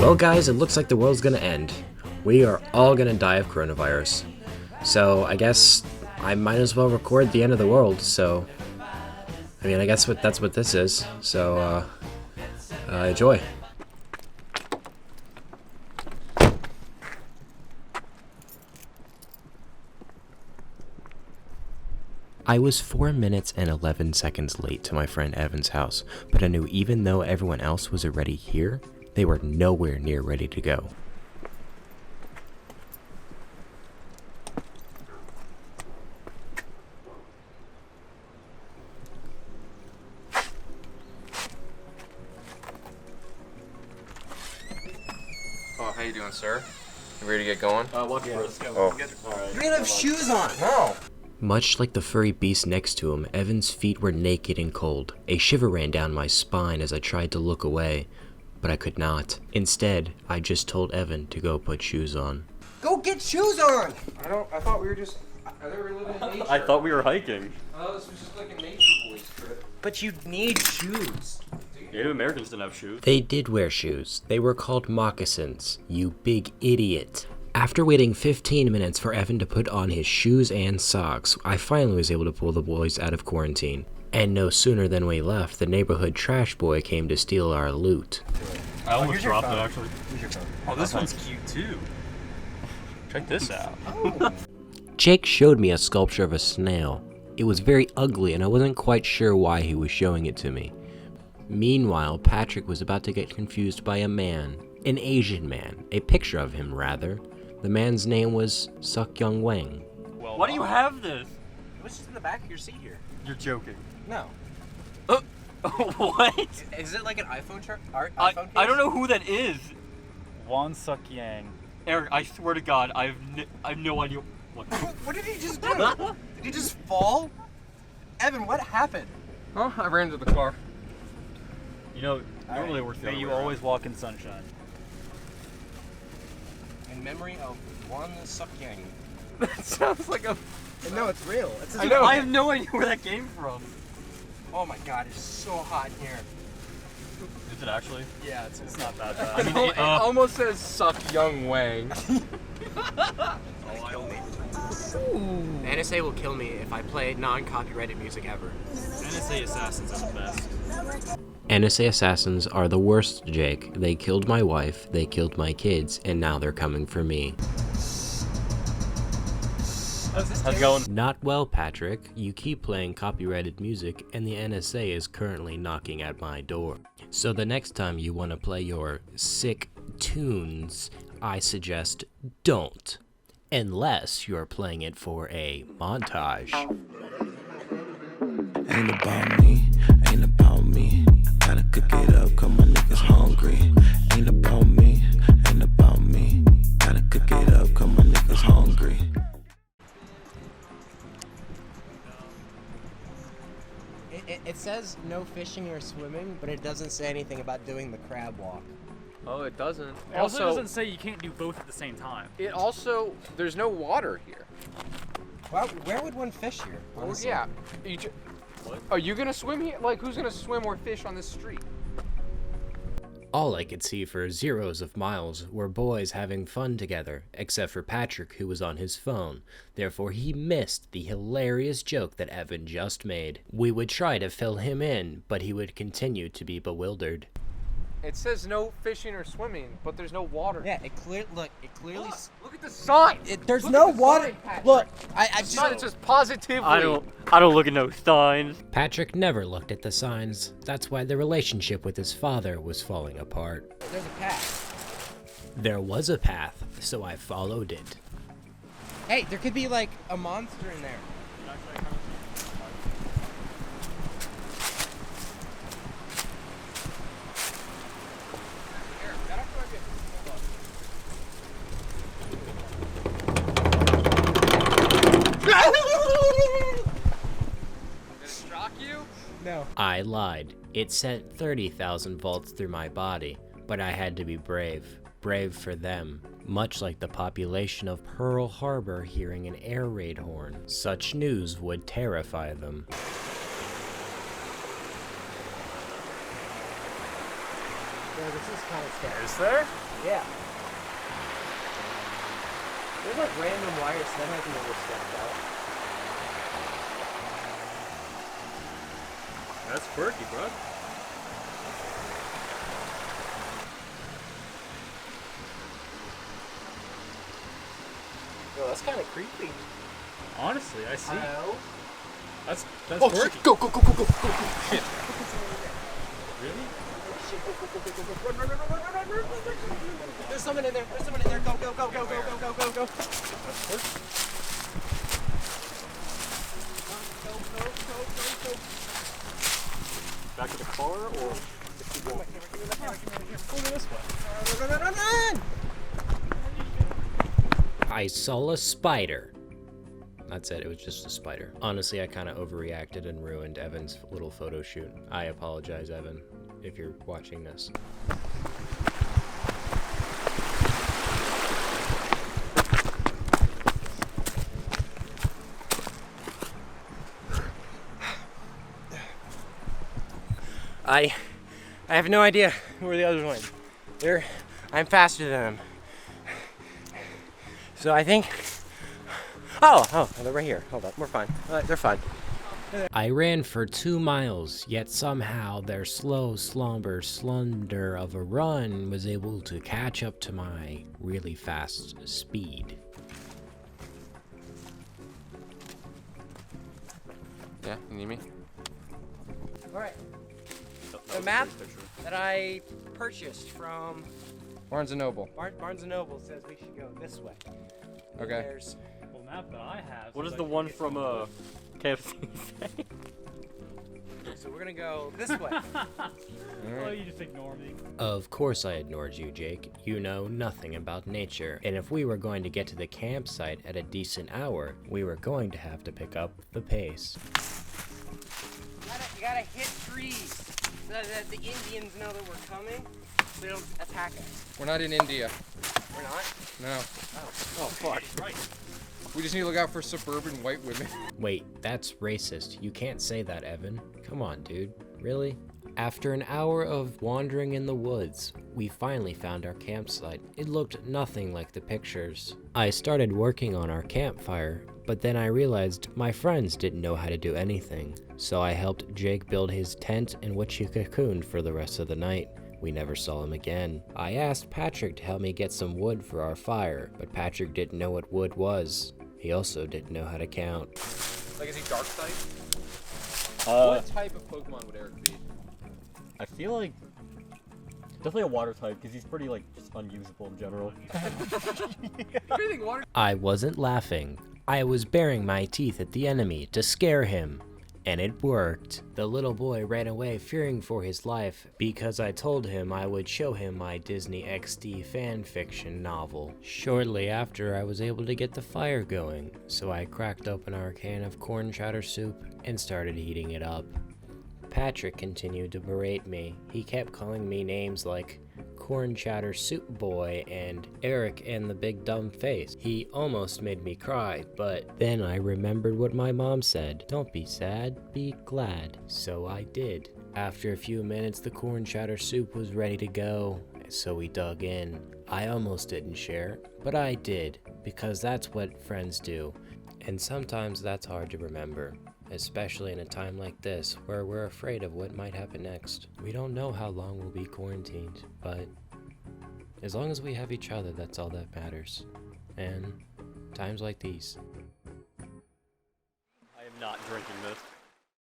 Well guys, it looks like the world's gonna end. We are all gonna die of coronavirus. So I guess I might as well record the end of the world, so... I mean, I guess that's what this is, so enjoy. I was 4 minutes and 11 seconds late to my friend Evan's house, but I knew even though everyone else was already here, they were nowhere near ready to go. Oh, how you doing, sir? You ready to get going? Let's go. Oh. Alright. You didn't have shoes on! No! Much like the furry beast next to him, Evan's feet were naked and cold. A shiver ran down my spine as I tried to look away, but I could not. Instead, I just told Evan to go put shoes on. Go get shoes on! I thought we were just... I thought we were living in nature. I thought we were hiking. Oh, this was just like a nature boys trip. But you need shoes. Native Americans didn't have shoes. They did wear shoes. They were called moccasins, you big idiot. After waiting 15 minutes for Evan to put on his shoes and socks, I finally was able to pull the boys out of quarantine. And no sooner than we left, the neighborhood trash boy came to steal our loot. I almost dropped it, actually. Oh, this one's cute too. Check this out. Jake showed me a sculpture of a snail. It was very ugly and I wasn't quite sure why he was showing it to me. Meanwhile, Patrick was about to get confused by a man. An Asian man. A picture of him, rather. The man's name was Suk Young Wang. Well, why do you have this? It was just in the back of your seat here. You're joking. No. What? Is it like an iPhone chart? I don't know who that is. Won Suk Yang. Eric, I swear to God, I have no idea. What? What did he just do? Did he just fall? Evan, what happened? Oh, I ran into the car. You know, normally we're May you always walk in sunshine. In memory of one Suk Yang. That sounds like a... No, it's real. It's I know. I have no idea where that came from. Oh my god, it's so hot in here. Is it actually? Yeah, It's not that I bad. mean, it almost says Suck Young Wang. The NSA will kill me if I play non-copyrighted music ever. NSA assassins are the best. NSA assassins are the worst, Jake. They killed my wife, they killed my kids, and now they're coming for me. How's it going? Not well, Patrick. You keep playing copyrighted music, and the NSA is currently knocking at my door. So the next time you want to play your sick tunes, I suggest don't. Unless you're playing it for a montage. Ain't about me, ain't about me. Gotta cook it up, cause my niggas hungry. Ain't about me, ain't about me. Gotta cook it up, cause my niggas hungry. It says no fishing or swimming, but it doesn't say anything about doing the crab walk. Oh, it doesn't. It also doesn't say you can't do both at the same time. It also... There's no water here. Well, where would one fish here? Well, honestly? yeah. What? Are you gonna swim here? Like, who's gonna swim or fish on this street? All I could see for zeros of miles were boys having fun together, except for Patrick, who was on his phone. Therefore, he missed the hilarious joke that Evan just made. We would try to fill him in, but he would continue to be bewildered. It says no fishing or swimming, but there's no water. Yeah, it clearly. Look at the sign! There's Look no at the water. sign, Patrick. Look, I The just. sign says positively. I don't look at no signs. Patrick never looked at the signs. That's why the relationship with his father was falling apart. There's a path. There was a path, so I followed it. Hey, there could be like a monster in there. Did it shock you? No. I lied. It sent 30,000 volts through my body, but I had to be brave. Brave for them. Much like the population of Pearl Harbor hearing an air raid horn. Such news would terrify them. Yeah, this is kind of scary. Is there? Yeah. There's like random wires that haven't ever stepped out. That's quirky, bro. Yo, that's kind of creepy. Honestly, I see. Hello? That's Oh, quirky. shit. Go. Shit. Really? There's someone in there. There's someone in there. Go. That's quirky. Back to the car or just keep going? Over this way. Run! I saw a spider. That's it, it was just a spider. Honestly, I kind of overreacted and ruined Evan's little photo shoot. I apologize, Evan, if you're watching this. I have no idea where the others went. I'm faster than them. So I think. Oh, they're right here. Hold up, we're fine. They're fine. I ran for 2 miles, yet somehow their slow slumber of a run was able to catch up to my really fast speed. Yeah, you need me? All right. The map that I purchased from Barnes & Noble. Barnes & Noble says we should go this way. And Okay. there's Well, the map that I have. What says is I the can one get from some wood. KFC say? So we're gonna go this way. Oh, you just ignore me. Of course I ignored you, Jake. You know nothing about nature. And if we were going to get to the campsite at a decent hour, we were going to have to pick up the pace. You gotta hit trees so that the Indians know that we're coming, so they don't attack us. We're not in India. We're not? No. Oh fuck. Right. We just need to look out for suburban white women. Wait, that's racist. You can't say that, Evan. Come on, dude. Really? After an hour of wandering in the woods, we finally found our campsite. It looked nothing like the pictures. I started working on our campfire, but then I realized my friends didn't know how to do anything. So I helped Jake build his tent in which he cocooned for the rest of the night. We never saw him again. I asked Patrick to help me get some wood for our fire, but Patrick didn't know what wood was. He also didn't know how to count. Like, is he dark type? Uh, What type of Pokemon would Eric be? I feel like definitely a water type because he's pretty like just unusable in general. Everything water. I wasn't laughing. I was baring my teeth at the enemy to scare him. And it worked. The little boy ran away fearing for his life because I told him I would show him my Disney XD fanfiction novel. Shortly after, I was able to get the fire going, so I cracked open our can of corn chowder soup and started heating it up. Patrick continued to berate me. He kept calling me names like Corn Chowder Soup Boy and Eric and the Big Dumb Face. He almost made me cry, but then I remembered what my mom said. Don't be sad, be glad. So I did. After a few minutes, the corn chowder soup was ready to go, so we dug in. I almost didn't share, but I did, because that's what friends do. And sometimes that's hard to remember. Especially in a time like this, where we're afraid of what might happen next. We don't know how long we'll be quarantined, but as long as we have each other, that's all that matters. And times like these. I am not drinking this.